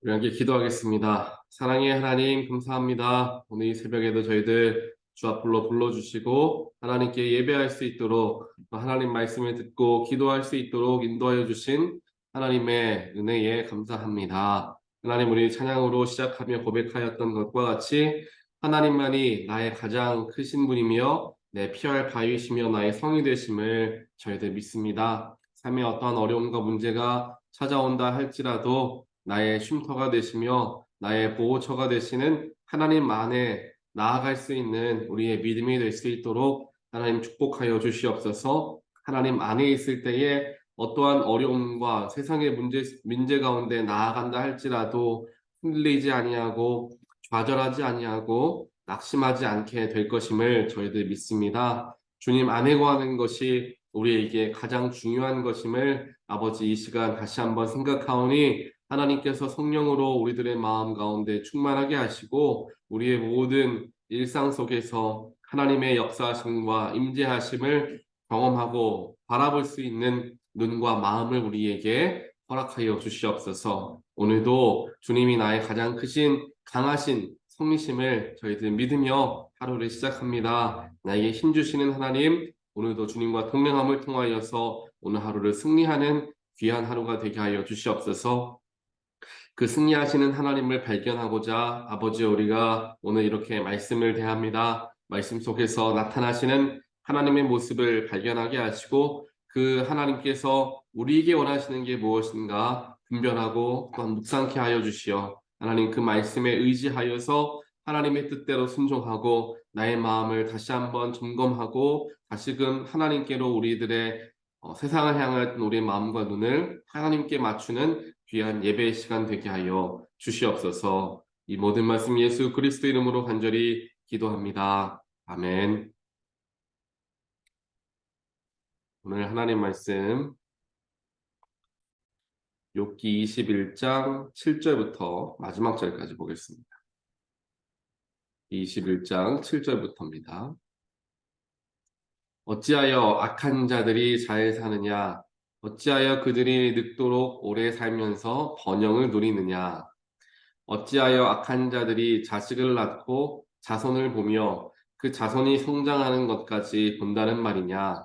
우리 함께 기도하겠습니다. 사랑의 하나님, 감사합니다. 오늘 이 새벽에도 저희들 주 앞으로 불러주시고 하나님께 예배할 수 있도록 또 하나님 말씀을 듣고 기도할 수 있도록 인도하여 주신 하나님의 은혜에 감사합니다. 하나님, 우리 찬양으로 시작하며 고백하였던 것과 같이 하나님만이 나의 가장 크신 분이며 내 피할 바위시며 나의 성이 되심을 저희들 믿습니다. 삶의 어떠한 어려움과 문제가 찾아온다 할지라도 나의 쉼터가 되시며 나의 보호처가 되시는 하나님 안에 나아갈 수 있는 우리의 믿음이 될 수 있도록 하나님 축복하여 주시옵소서. 하나님 안에 있을 때에 어떠한 어려움과 세상의 문제 가운데 나아간다 할지라도 흔들리지 아니하고 좌절하지 아니하고 낙심하지 않게 될 것임을 저희들 믿습니다. 주님 안에 거하는 것이 우리에게 가장 중요한 것임을 아버지 이 시간 다시 한번 생각하오니 하나님께서 성령으로 우리들의 마음 가운데 충만하게 하시고 우리의 모든 일상 속에서 하나님의 역사하심과 임재하심을 경험하고 바라볼 수 있는 눈과 마음을 우리에게 허락하여 주시옵소서. 오늘도 주님이 나의 가장 크신 강하신 성리심을 저희들 믿으며 하루를 시작합니다. 나에게 힘 주시는 하나님, 오늘도 주님과 동행함을 통하여서 오늘 하루를 승리하는 귀한 하루가 되게 하여 주시옵소서. 그 승리하시는 하나님을 발견하고자 아버지 우리가 오늘 이렇게 말씀을 대합니다. 말씀 속에서 나타나시는 하나님의 모습을 발견하게 하시고 그 하나님께서 우리에게 원하시는 게 무엇인가 분별하고 또한 묵상케 하여 주시어 하나님 그 말씀에 의지하여서 하나님의 뜻대로 순종하고 나의 마음을 다시 한번 점검하고 다시금 하나님께로 우리들의 세상을 향한 우리의 마음과 눈을 하나님께 맞추는 귀한 예배의 시간 되게 하여 주시옵소서. 이 모든 말씀 예수 그리스도 이름으로 간절히 기도합니다. 아멘. 오늘 하나님 말씀 욥기 21장 7절부터 마지막 절까지 보겠습니다. 21장 7절부터입니다. 어찌하여 악한 자들이 잘 사느냐? 어찌하여 그들이 늙도록 오래 살면서 번영을 누리느냐? 어찌하여 악한 자들이 자식을 낳고 자손을 보며 그 자손이 성장하는 것까지 본다는 말이냐?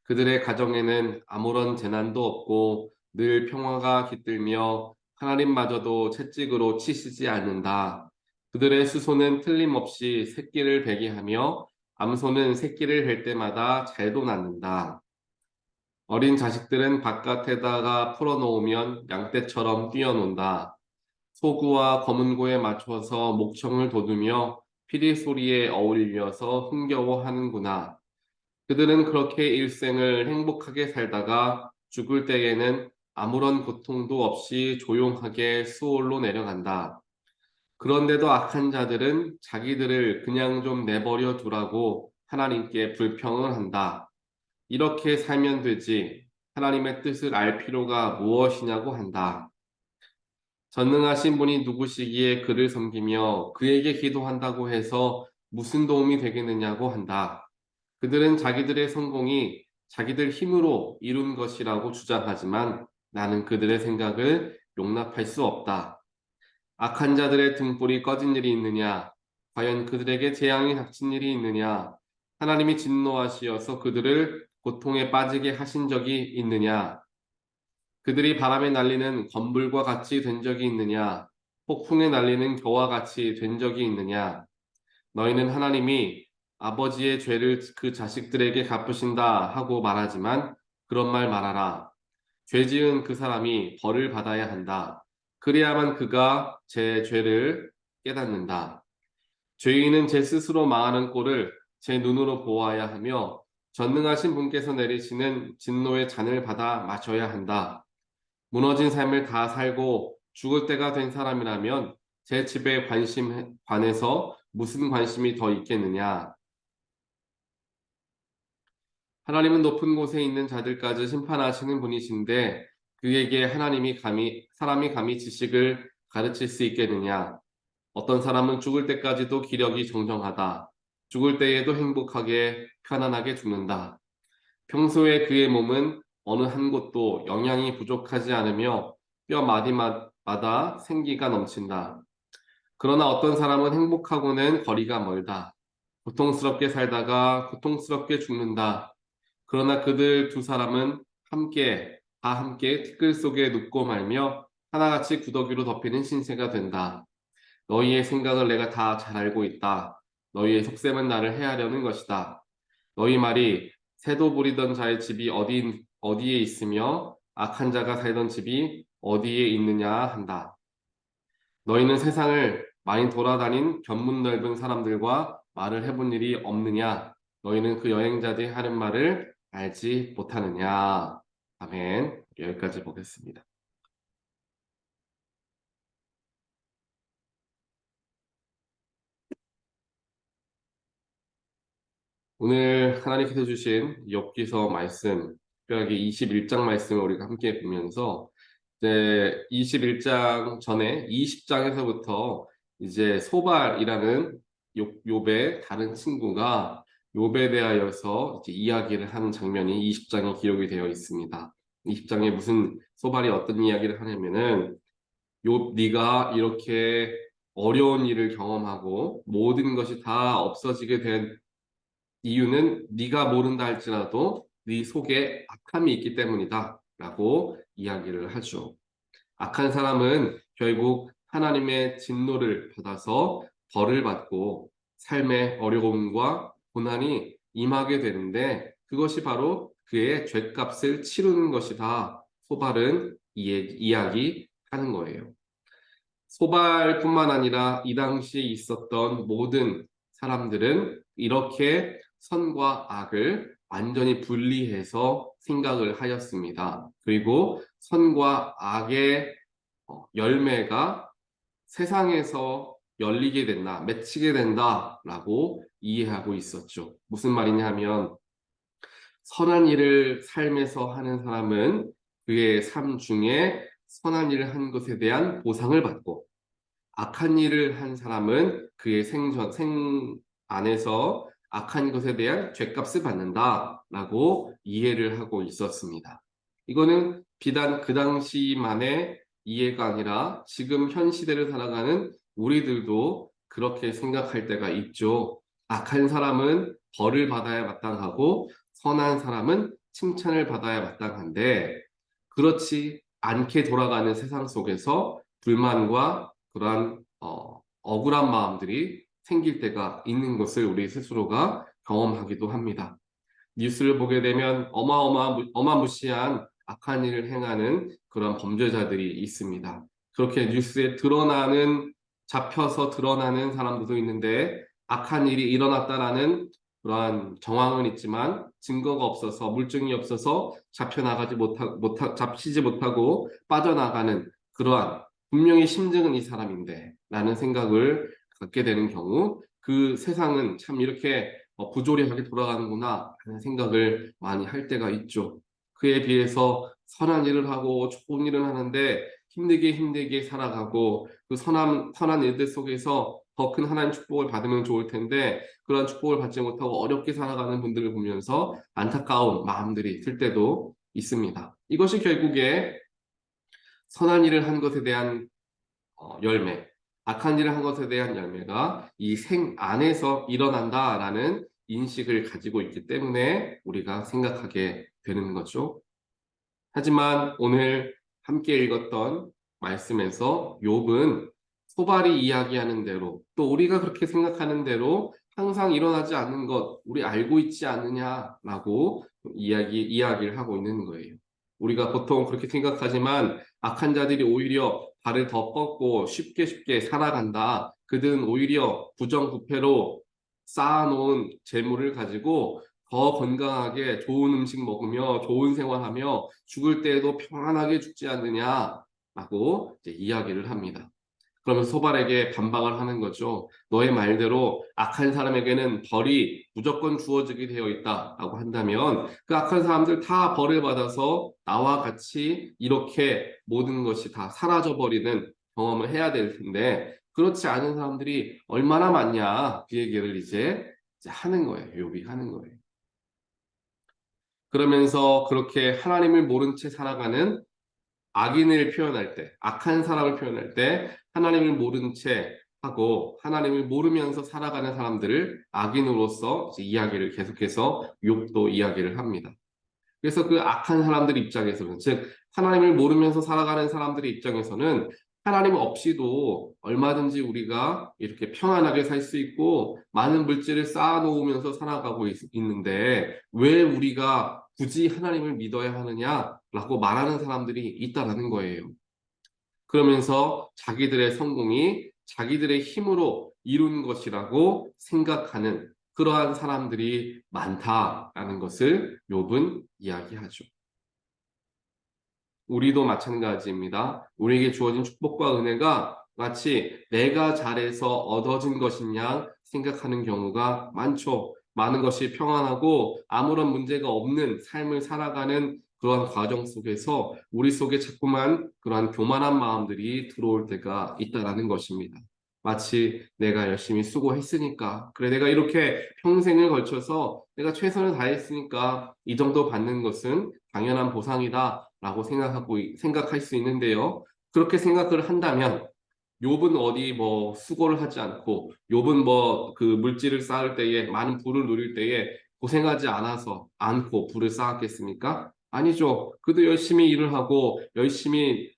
그들의 가정에는 아무런 재난도 없고 늘 평화가 깃들며 하나님마저도 채찍으로 치시지 않는다. 그들의 수소는 틀림없이 새끼를 베게 하며 암소는 새끼를 뵐 때마다 잘도 낳는다. 어린 자식들은 바깥에다가 풀어놓으면 양떼처럼 뛰어논다. 소구와 검은고에 맞춰서 목청을 돋우며 피리 소리에 어울려서 흥겨워하는구나. 그들은 그렇게 일생을 행복하게 살다가 죽을 때에는 아무런 고통도 없이 조용하게 수월로 내려간다. 그런데도 악한 자들은 자기들을 그냥 좀 내버려 두라고 하나님께 불평을 한다. 이렇게 살면 되지. 하나님의 뜻을 알 필요가 무엇이냐고 한다. 전능하신 분이 누구시기에 그를 섬기며 그에게 기도한다고 해서 무슨 도움이 되겠느냐고 한다. 그들은 자기들의 성공이 자기들 힘으로 이룬 것이라고 주장하지만 나는 그들의 생각을 용납할 수 없다. 악한 자들의 등불이 꺼진 일이 있느냐? 과연 그들에게 재앙이 닥친 일이 있느냐? 하나님이 진노하시어서 그들을 고통에 빠지게 하신 적이 있느냐? 그들이 바람에 날리는 건불과 같이 된 적이 있느냐? 폭풍에 날리는 겨와 같이 된 적이 있느냐? 너희는 하나님이 아버지의 죄를 그 자식들에게 갚으신다 하고 말하지만 그런 말 말하라. 죄 지은 그 사람이 벌을 받아야 한다. 그래야만 그가 제 죄를 깨닫는다. 죄인은 제 스스로 망하는 꼴을 제 눈으로 보아야 하며 전능하신 분께서 내리시는 진노의 잔을 받아 마셔야 한다. 무너진 삶을 다 살고 죽을 때가 된 사람이라면 제 집에 관해서 무슨 관심이 더 있겠느냐? 하나님은 높은 곳에 있는 자들까지 심판하시는 분이신데 그에게 사람이 감히 지식을 가르칠 수 있겠느냐? 어떤 사람은 죽을 때까지도 기력이 정정하다. 죽을 때에도 행복하게 편안하게 죽는다. 평소에 그의 몸은 어느 한 곳도 영양이 부족하지 않으며 뼈 마다 생기가 넘친다. 그러나 어떤 사람은 행복하고는 거리가 멀다. 고통스럽게 살다가 고통스럽게 죽는다. 그러나 그들 두 사람은 다 함께 티끌 속에 눕고 말며 하나같이 구더기로 덮이는 신세가 된다. 너희의 생각을 내가 다 잘 알고 있다. 너희의 속셈은 나를 해하려는 것이다. 너희 말이 새도 부리던 자의 집이 어디에 있으며 악한 자가 살던 집이 어디에 있느냐 한다. 너희는 세상을 많이 돌아다닌 견문 넓은 사람들과 말을 해본 일이 없느냐? 너희는 그 여행자들이 하는 말을 알지 못하느냐? 아멘. 여기까지 보겠습니다. 오늘 하나님께서 주신 욥기서 말씀, 특별하게 21장 말씀을 우리가 함께 보면서 이제 21장 전에 20장에서부터 이제 소발이라는 욥의 다른 친구가 욥에 대하여서 이제 이야기를 하는 장면이 20장에 기록이 되어 있습니다. 20장에 무슨 소발이 어떤 이야기를 하냐면은 욥 네가 이렇게 어려운 일을 경험하고 모든 것이 다 없어지게 된 이유는 네가 모른다 할지라도 네 속에 악함이 있기 때문이다 라고 이야기를 하죠. 악한 사람은 결국 하나님의 진노를 받아서 벌을 받고 삶의 어려움과 고난이 임하게 되는데 그것이 바로 그의 죗값을 치르는 것이다. 소발은 이야기하는 거예요. 소발뿐만 아니라 이 당시에 있었던 모든 사람들은 이렇게 선과 악을 완전히 분리해서 생각을 하였습니다. 그리고 선과 악의 열매가 세상에서 열리게 된다, 맺히게 된다라고 이해하고 있었죠. 무슨 말이냐 하면 선한 일을 삶에서 하는 사람은 그의 삶 중에 선한 일을 한 것에 대한 보상을 받고 악한 일을 한 사람은 그의 생 안에서 악한 것에 대한 죗값을 받는다라고 이해를 하고 있었습니다. 이거는 비단 그 당시만의 이해가 아니라 지금 현 시대를 살아가는 우리들도 그렇게 생각할 때가 있죠. 악한 사람은 벌을 받아야 마땅하고 선한 사람은 칭찬을 받아야 마땅한데 그렇지 않게 돌아가는 세상 속에서 불만과 그러한 억울한 마음들이 생길 때가 있는 것을 우리 스스로가 경험하기도 합니다. 뉴스를 보게 되면 어마무시한 악한 일을 행하는 그런 범죄자들이 있습니다. 그렇게 뉴스에 잡혀서 드러나는 사람들도 있는데 악한 일이 일어났다라는 그러한 정황은 있지만 증거가 없어서 물증이 없어서 잡히지 못하고 빠져나가는 그러한 분명히 심증은 이 사람인데 라는 생각을 갖게 되는 경우 그 세상은 참 이렇게 부조리하게 돌아가는구나 하는 생각을 많이 할 때가 있죠. 그에 비해서 선한 일을 하고 좋은 일을 하는데 힘들게 살아가고 그 선한 일들 속에서 더 큰 하나님 축복을 받으면 좋을 텐데 그런 축복을 받지 못하고 어렵게 살아가는 분들을 보면서 안타까운 마음들이 들 때도 있습니다. 이것이 결국에 선한 일을 한 것에 대한 열매, 악한 일을 한 것에 대한 열매가 이 생 안에서 일어난다라는 인식을 가지고 있기 때문에 우리가 생각하게 되는 거죠. 하지만 오늘 함께 읽었던 말씀에서 욥은 소발이 이야기하는 대로 또 우리가 그렇게 생각하는 대로 항상 일어나지 않는 것 우리 알고 있지 않느냐라고 이야기를 하고 있는 거예요. 우리가 보통 그렇게 생각하지만 악한 자들이 오히려 발을 더 뻗고 쉽게 살아간다. 그들은 오히려 부정부패로 쌓아놓은 재물을 가지고 더 건강하게 좋은 음식 먹으며 좋은 생활하며 죽을 때에도 평안하게 죽지 않느냐라고 이제 이야기를 합니다. 그러면서 소발에게 반박을 하는 거죠. 너의 말대로 악한 사람에게는 벌이 무조건 주어지게 되어 있다라고 한다면 그 악한 사람들 다 벌을 받아서 나와 같이 이렇게 모든 것이 다 사라져버리는 경험을 해야 될 텐데 그렇지 않은 사람들이 얼마나 많냐 그 얘기를 이제 하는 거예요. 욥이 하는 거예요. 그러면서 그렇게 하나님을 모른 채 살아가는 악인을 표현할 때, 악한 사람을 표현할 때 하나님을 모른 채 하고 하나님을 모르면서 살아가는 사람들을 악인으로서 이야기를 계속해서 욥도 이야기를 합니다. 그래서 그 악한 사람들 입장에서는, 즉 하나님을 모르면서 살아가는 사람들의 입장에서는 하나님 없이도 얼마든지 우리가 이렇게 평안하게 살 수 있고 많은 물질을 쌓아놓으면서 살아가고 있는데 왜 우리가 굳이 하나님을 믿어야 하느냐라고 말하는 사람들이 있다라는 거예요. 그러면서 자기들의 성공이 자기들의 힘으로 이룬 것이라고 생각하는 그러한 사람들이 많다라는 것을 욥은 이야기하죠. 우리도 마찬가지입니다. 우리에게 주어진 축복과 은혜가 마치 내가 잘해서 얻어진 것이냐 생각하는 경우가 많죠. 많은 것이 평안하고 아무런 문제가 없는 삶을 살아가는 그러한 과정 속에서 우리 속에 자꾸만 그러한 교만한 마음들이 들어올 때가 있다라는 것입니다. 마치 내가 열심히 수고했으니까, 그래 내가 이렇게 평생을 걸쳐서 내가 최선을 다했으니까 이 정도 받는 것은 당연한 보상이다 라고 생각할 수 있는데요. 그렇게 생각을 한다면 욥은 어디 뭐 수고를 하지 않고 욥은 뭐 그 물질을 쌓을 때에 많은 부를 누릴 때에 고생하지 않고 부를 쌓았겠습니까? 아니죠. 그도 열심히 일을 하고 열심히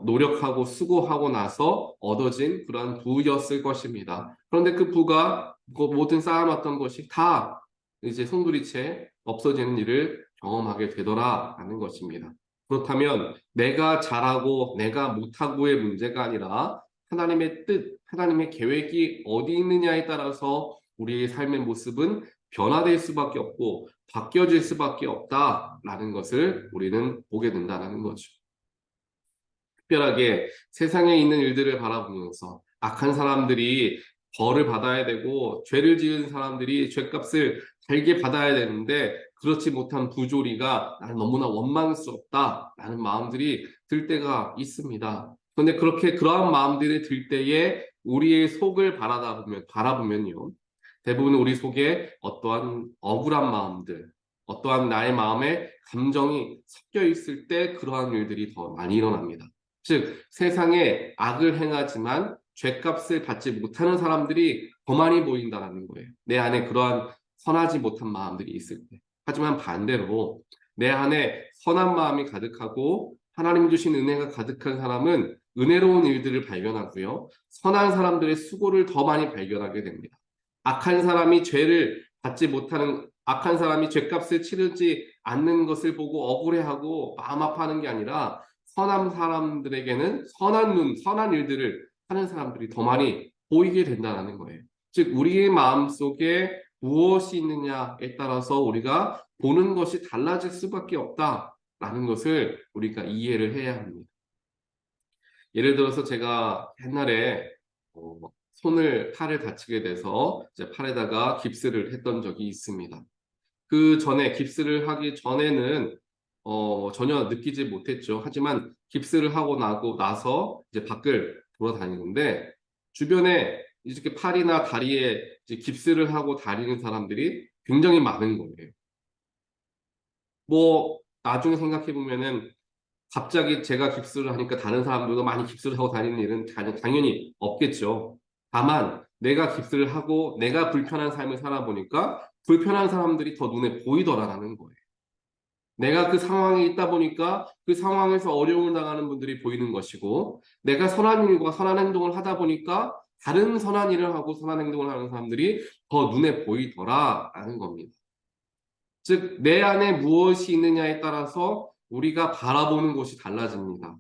노력하고 수고하고 나서 얻어진 그런 부였을 것입니다. 그런데 그 부가 그 모든 쌓아놨던 것이 다 이제 송두리째 없어지는 일을 경험하게 되더라라는 것입니다. 그렇다면 내가 잘하고 내가 못하고의 문제가 아니라 하나님의 뜻, 하나님의 계획이 어디 있느냐에 따라서 우리의 삶의 모습은 변화될 수밖에 없고 바뀌어질 수밖에 없다라는 것을 우리는 보게 된다는 거죠. 특별하게 세상에 있는 일들을 바라보면서 악한 사람들이 벌을 받아야 되고 죄를 지은 사람들이 죄값을 달게 받아야 되는데 그렇지 못한 부조리가 나는 너무나 원망스럽다라는 마음들이 들 때가 있습니다. 그런데 그렇게 그러한 마음들이 들 때에 우리의 속을 바라보면요. 대부분 우리 속에 어떠한 억울한 마음들, 어떠한 나의 마음에 감정이 섞여 있을 때 그러한 일들이 더 많이 일어납니다. 즉 세상에 악을 행하지만 죄값을 받지 못하는 사람들이 더 많이 보인다는 거예요. 내 안에 그러한 선하지 못한 마음들이 있을 때. 하지만 반대로 내 안에 선한 마음이 가득하고 하나님 주신 은혜가 가득한 사람은 은혜로운 일들을 발견하고요. 선한 사람들의 수고를 더 많이 발견하게 됩니다. 악한 사람이 죄값을 치르지 않는 것을 보고 억울해하고 마음 아파하는 게 아니라 선한 사람들에게는 선한 일들을 하는 사람들이 더 많이 보이게 된다는 거예요. 즉 우리의 마음속에 무엇이 있느냐에 따라서 우리가 보는 것이 달라질 수밖에 없다라는 것을 우리가 이해를 해야 합니다. 예를 들어서 제가 옛날에 팔을 다치게 돼서 이제 팔에다가 깁스를 했던 적이 있습니다. 그 전에 깁스를 하기 전에는 전혀 느끼지 못했죠. 하지만 깁스를 하고 나서 이제 밖을 돌아다니는데 주변에 이렇게 팔이나 다리에 이제 깁스를 하고 다니는 사람들이 굉장히 많은 거예요. 뭐 나중에 생각해 보면은 갑자기 제가 깁스를 하니까 다른 사람들도 많이 깁스를 하고 다니는 일은 당연히 없겠죠. 다만 내가 깁스를 하고 내가 불편한 삶을 살아보니까 불편한 사람들이 더 눈에 보이더라라는 거예요. 내가 그 상황에 있다 보니까 그 상황에서 어려움을 당하는 분들이 보이는 것이고 내가 선한 일과 선한 행동을 하다 보니까 다른 선한 일을 하고 선한 행동을 하는 사람들이 더 눈에 보이더라라는 겁니다. 즉, 내 안에 무엇이 있느냐에 따라서 우리가 바라보는 것이 달라집니다.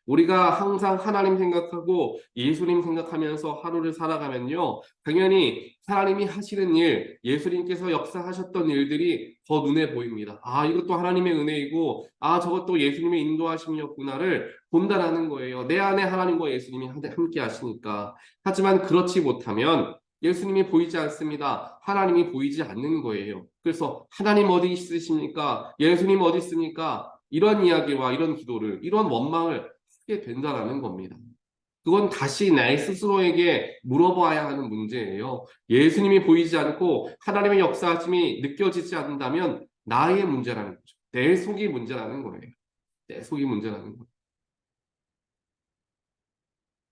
우리가 항상 하나님 생각하고 예수님 생각하면서 하루를 살아가면요. 당연히 하나님이 하시는 일, 예수님께서 역사하셨던 일들이 더 눈에 보입니다. 아, 이것도 하나님의 은혜이고, 아, 저것도 예수님의 인도하심이었구나를 본다라는 거예요. 내 안에 하나님과 예수님이 함께 하시니까. 하지만 그렇지 못하면 예수님이 보이지 않습니다. 하나님이 보이지 않는 거예요. 그래서 하나님 어디 있으십니까? 예수님 어디 있습니까? 이런 이야기와 이런 기도를, 이런 원망을 하게 된다라는 겁니다. 그건 다시 내 스스로에게 물어봐야 하는 문제예요. 예수님이 보이지 않고 하나님의 역사하심이 느껴지지 않는다면 나의 문제라는 거죠. 내 속이 문제라는 거예요. 내 속이 문제라는 거예요.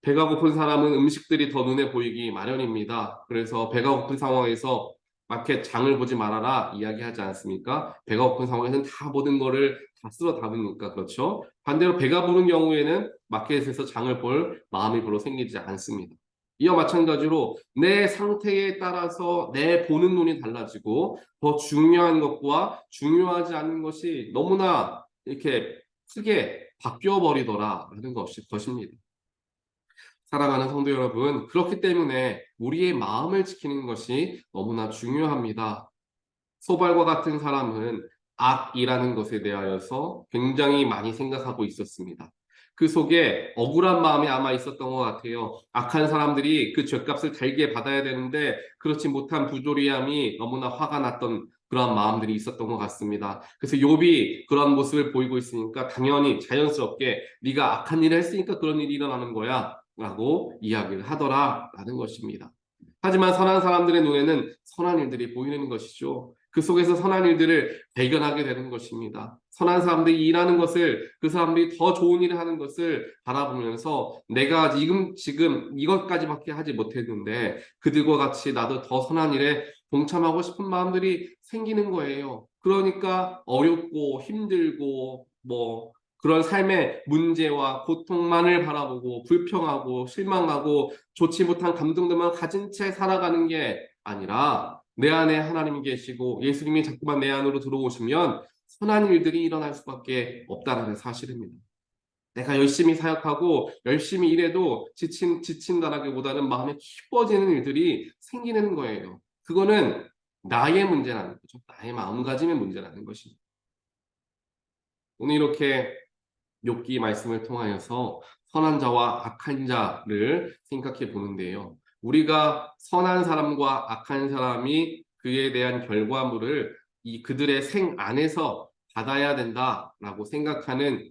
배가 고픈 사람은 음식들이 더 눈에 보이기 마련입니다. 그래서 배가 고픈 상황에서 마켓 장을 보지 말아라 이야기하지 않습니까? 배가 고픈 상황에서는 다 모든 거를 다 쓸어 담으니까 그렇죠. 반대로 배가 부른 경우에는 마켓에서 장을 볼 마음이 별로 생기지 않습니다. 이와 마찬가지로 내 상태에 따라서 내 보는 눈이 달라지고 더 중요한 것과 중요하지 않은 것이 너무나 이렇게 크게 바뀌어 버리더라라는 것입니다. 사랑하는 성도 여러분, 그렇기 때문에 우리의 마음을 지키는 것이 너무나 중요합니다. 소발과 같은 사람은 악이라는 것에 대하여서 굉장히 많이 생각하고 있었습니다. 그 속에 억울한 마음이 아마 있었던 것 같아요. 악한 사람들이 그 죗값을 달게 받아야 되는데 그렇지 못한 부조리함이 너무나 화가 났던 그러한 마음들이 있었던 것 같습니다. 그래서 욥이 그런 모습을 보이고 있으니까 당연히 자연스럽게 네가 악한 일을 했으니까 그런 일이 일어나는 거야 라고 이야기를 하더라라는 것입니다. 하지만 선한 사람들의 눈에는 선한 일들이 보이는 것이죠. 그 속에서 선한 일들을 발견하게 되는 것입니다. 선한 사람들이 일하는 것을, 그 사람들이 더 좋은 일을 하는 것을 바라보면서 내가 지금 이것까지밖에 하지 못했는데 그들과 같이 나도 더 선한 일에 동참하고 싶은 마음들이 생기는 거예요. 그러니까 어렵고 힘들고 그런 삶의 문제와 고통만을 바라보고 불평하고 실망하고 좋지 못한 감정들만 가진 채 살아가는 게 아니라 내 안에 하나님이 계시고 예수님이 자꾸만 내 안으로 들어오시면 선한 일들이 일어날 수밖에 없다는 사실입니다. 내가 열심히 사역하고 열심히 일해도 지친다라기보다는 마음에 기뻐지는 일들이 생기는 거예요. 그거는 나의 문제라는 거죠. 나의 마음가짐의 문제라는 것입니다. 오늘 이렇게 욥기 말씀을 통하여서 선한 자와 악한 자를 생각해 보는데요. 우리가 선한 사람과 악한 사람이 그에 대한 결과물을 그들의 생 안에서 받아야 된다라고 생각하는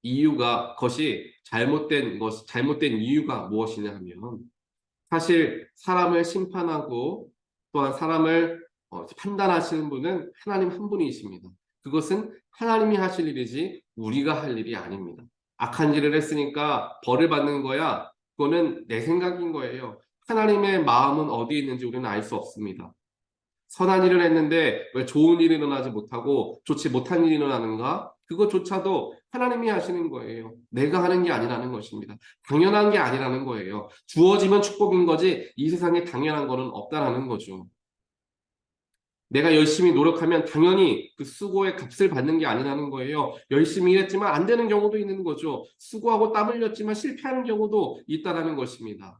이유가 그것이 잘못된 이유가 무엇이냐 하면 사실 사람을 심판하고 또한 사람을 판단하시는 분은 하나님 한 분이십니다. 그것은 하나님이 하실 일이지 우리가 할 일이 아닙니다. 악한 일을 했으니까 벌을 받는 거야. 그거는 내 생각인 거예요. 하나님의 마음은 어디에 있는지 우리는 알 수 없습니다. 선한 일을 했는데 왜 좋은 일이 일어나지 못하고 좋지 못한 일이 일어나는가? 그것조차도 하나님이 하시는 거예요. 내가 하는 게 아니라는 것입니다. 당연한 게 아니라는 거예요. 주어지면 축복인 거지 이 세상에 당연한 거는 없다라는 거죠. 내가 열심히 노력하면 당연히 그 수고의 값을 받는 게 아니라는 거예요. 열심히 일했지만 안 되는 경우도 있는 거죠. 수고하고 땀 흘렸지만 실패하는 경우도 있다라는 것입니다.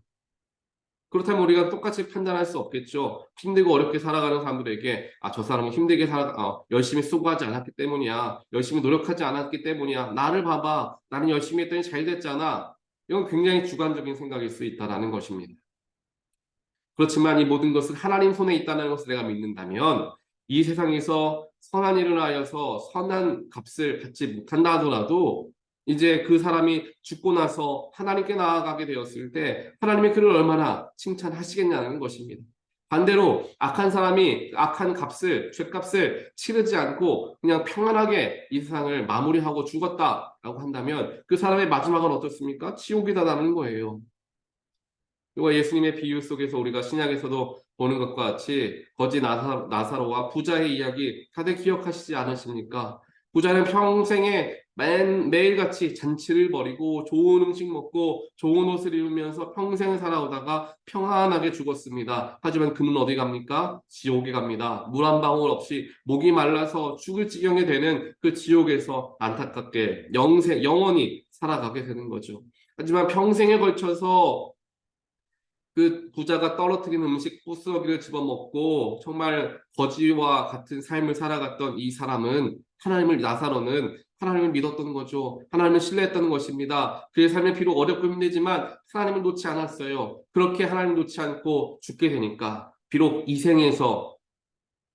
그렇다면 우리가 똑같이 판단할 수 없겠죠. 힘들고 어렵게 살아가는 사람들에게 저 사람은 열심히 수고하지 않았기 때문이야. 열심히 노력하지 않았기 때문이야. 나를 봐봐. 나는 열심히 했더니 잘 됐잖아. 이건 굉장히 주관적인 생각일 수 있다는 것입니다. 그렇지만 이 모든 것은 하나님 손에 있다는 것을 내가 믿는다면 이 세상에서 선한 일을 하여서 선한 값을 받지 못한다 하더라도 이제 그 사람이 죽고 나서 하나님께 나아가게 되었을 때 하나님이 그를 얼마나 칭찬하시겠냐는 것입니다. 반대로 악한 사람이 악한 죄값을 치르지 않고 그냥 평안하게 이 세상을 마무리하고 죽었다라고 한다면 그 사람의 마지막은 어떻습니까? 지옥이다라는 거예요. 이거 예수님의 비유 속에서 우리가 신약에서도 보는 것과 같이 거지 나사로와 부자의 이야기 다들 기억하시지 않으십니까? 부자는 평생에 매일같이 잔치를 벌이고 좋은 음식 먹고 좋은 옷을 입으면서 평생 살아오다가 평안하게 죽었습니다. 하지만 그는 어디 갑니까? 지옥에 갑니다. 물 한 방울 없이 목이 말라서 죽을 지경에 되는 그 지옥에서 안타깝게 영원히 살아가게 되는 거죠. 하지만 평생에 걸쳐서 그 부자가 떨어뜨린 음식 부스러기를 집어먹고 정말 거지와 같은 삶을 살아갔던 이 사람은 나사로는 하나님을 믿었던 거죠. 하나님을 신뢰했던 것입니다. 그의 삶이 비록 어렵고 힘들지만 하나님을 놓지 않았어요. 그렇게 하나님을 놓지 않고 죽게 되니까 비록 이 생에서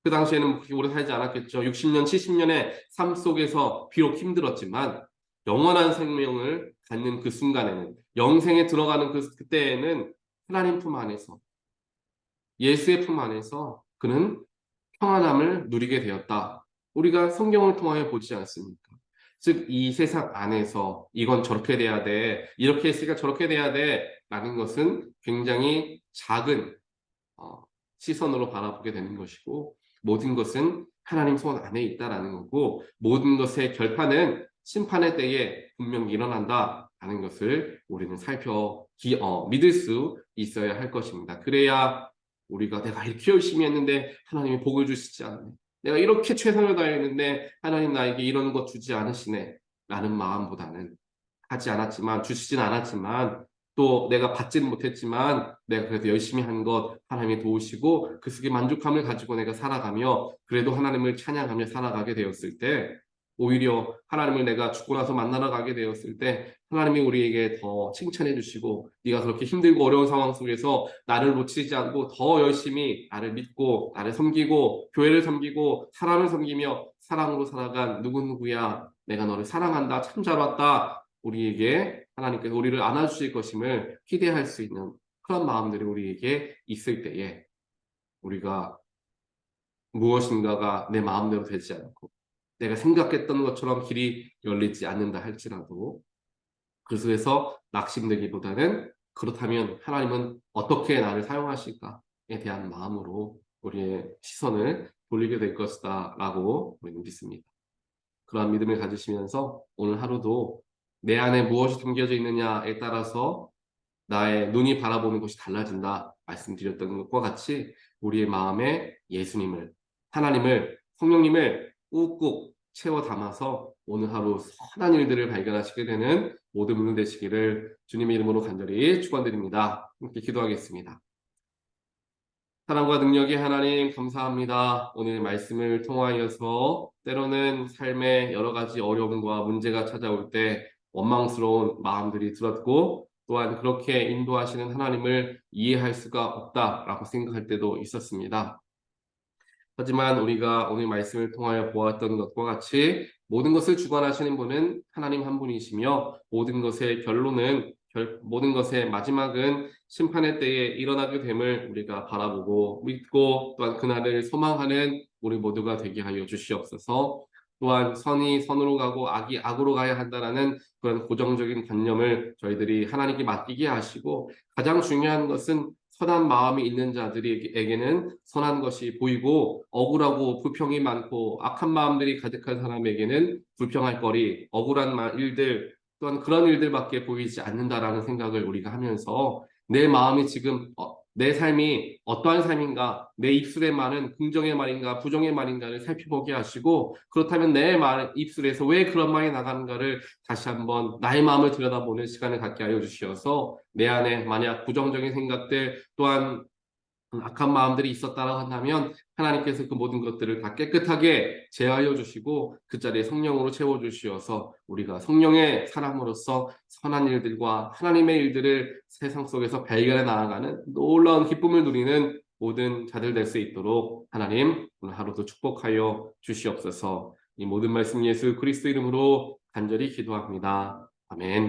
그 당시에는 그렇게 오래 살지 않았겠죠. 60년, 70년의 삶 속에서 비록 힘들었지만 영원한 생명을 갖는 그 순간에는 영생에 들어가는 그때에는 하나님 품 안에서 예수의 품 안에서 그는 평안함을 누리게 되었다. 우리가 성경을 통하여 보지 않습니까? 즉, 이 세상 안에서 이건 저렇게 돼야 돼, 이렇게 했으니까 저렇게 돼야 돼 라는 것은 굉장히 작은 시선으로 바라보게 되는 것이고, 모든 것은 하나님 손 안에 있다라는 거고, 모든 것의 결판은 심판의 때에 분명히 일어난다라는 것을 우리는 믿을 수 있어야 할 것입니다. 그래야 우리가 내가 이렇게 열심히 했는데 하나님이 복을 주시지 않네, 내가 이렇게 최선을 다했는데 하나님 나에게 이런 것 주지 않으시네 라는 마음보다는, 하지 않았지만, 주시진 않았지만, 또 내가 받지는 못했지만 내가 그래도 열심히 한 것 하나님이 도우시고 그 속에 만족함을 가지고 내가 살아가며 그래도 하나님을 찬양하며 살아가게 되었을 때, 오히려 하나님을 내가 죽고 나서 만나러 가게 되었을 때 하나님이 우리에게 더 칭찬해 주시고, 네가 그렇게 힘들고 어려운 상황 속에서 나를 놓치지 않고 더 열심히 나를 믿고 나를 섬기고 교회를 섬기고 사람을 섬기며 사랑으로 살아간 누구누구야, 내가 너를 사랑한다, 참 잘 왔다, 우리에게 하나님께서 우리를 안아주실 것임을 기대할 수 있는 그런 마음들이 우리에게 있을 때에, 우리가 무엇인가가 내 마음대로 되지 않고 내가 생각했던 것처럼 길이 열리지 않는다 할지라도 그 속에서 낙심되기보다는, 그렇다면 하나님은 어떻게 나를 사용하실까에 대한 마음으로 우리의 시선을 돌리게 될 것이다 라고 우리는 믿습니다. 그러한 믿음을 가지시면서 오늘 하루도 내 안에 무엇이 담겨져 있느냐에 따라서 나의 눈이 바라보는 것이 달라진다 말씀드렸던 것과 같이, 우리의 마음에 예수님을, 하나님을, 성령님을 꾹꾹 채워 담아서 오늘 하루 선한 일들을 발견하시게 되는 모든 분들 되시기를 주님의 이름으로 간절히 축원드립니다. 함께 기도하겠습니다. 사랑과 능력의 하나님, 감사합니다. 오늘 말씀을 통하여서 때로는 삶의 여러 가지 어려움과 문제가 찾아올 때 원망스러운 마음들이 들었고, 또한 그렇게 인도하시는 하나님을 이해할 수가 없다라고 생각할 때도 있었습니다. 하지만 우리가 오늘 말씀을 통하여 보았던 것과 같이 모든 것을 주관하시는 분은 하나님 한 분이시며, 모든 것의 결론은, 모든 것의 마지막은 심판의 때에 일어나게 됨을 우리가 바라보고 믿고, 또한 그날을 소망하는 우리 모두가 되게 하여 주시옵소서. 또한 선이 선으로 가고 악이 악으로 가야 한다라는 그런 고정적인 관념을 저희들이 하나님께 맡기게 하시고, 가장 중요한 것은 선한 마음이 있는 자들에게는 선한 것이 보이고, 억울하고 불평이 많고 악한 마음들이 가득한 사람에게는 불평할 거리, 억울한 일들, 또한 그런 일들밖에 보이지 않는다라는 생각을 우리가 하면서, 내 마음이 지금 내 삶이 어떠한 삶인가, 내 입술의 말은 긍정의 말인가 부정의 말인가를 살펴보게 하시고, 그렇다면 내 입술에서 왜 그런 말이 나가는가를 다시 한번 나의 마음을 들여다보는 시간을 갖게 하여 주시어서, 내 안에 만약 부정적인 생각들 또한 악한 마음들이 있었다라고 한다면 하나님께서 그 모든 것들을 다 깨끗하게 제하여 주시고 그 자리에 성령으로 채워 주시어서 우리가 성령의 사람으로서 선한 일들과 하나님의 일들을 세상 속에서 발견해 나아가는 놀라운 기쁨을 누리는 모든 자들 될 수 있도록 하나님 오늘 하루도 축복하여 주시옵소서. 이 모든 말씀 예수 그리스도 이름으로 간절히 기도합니다. 아멘.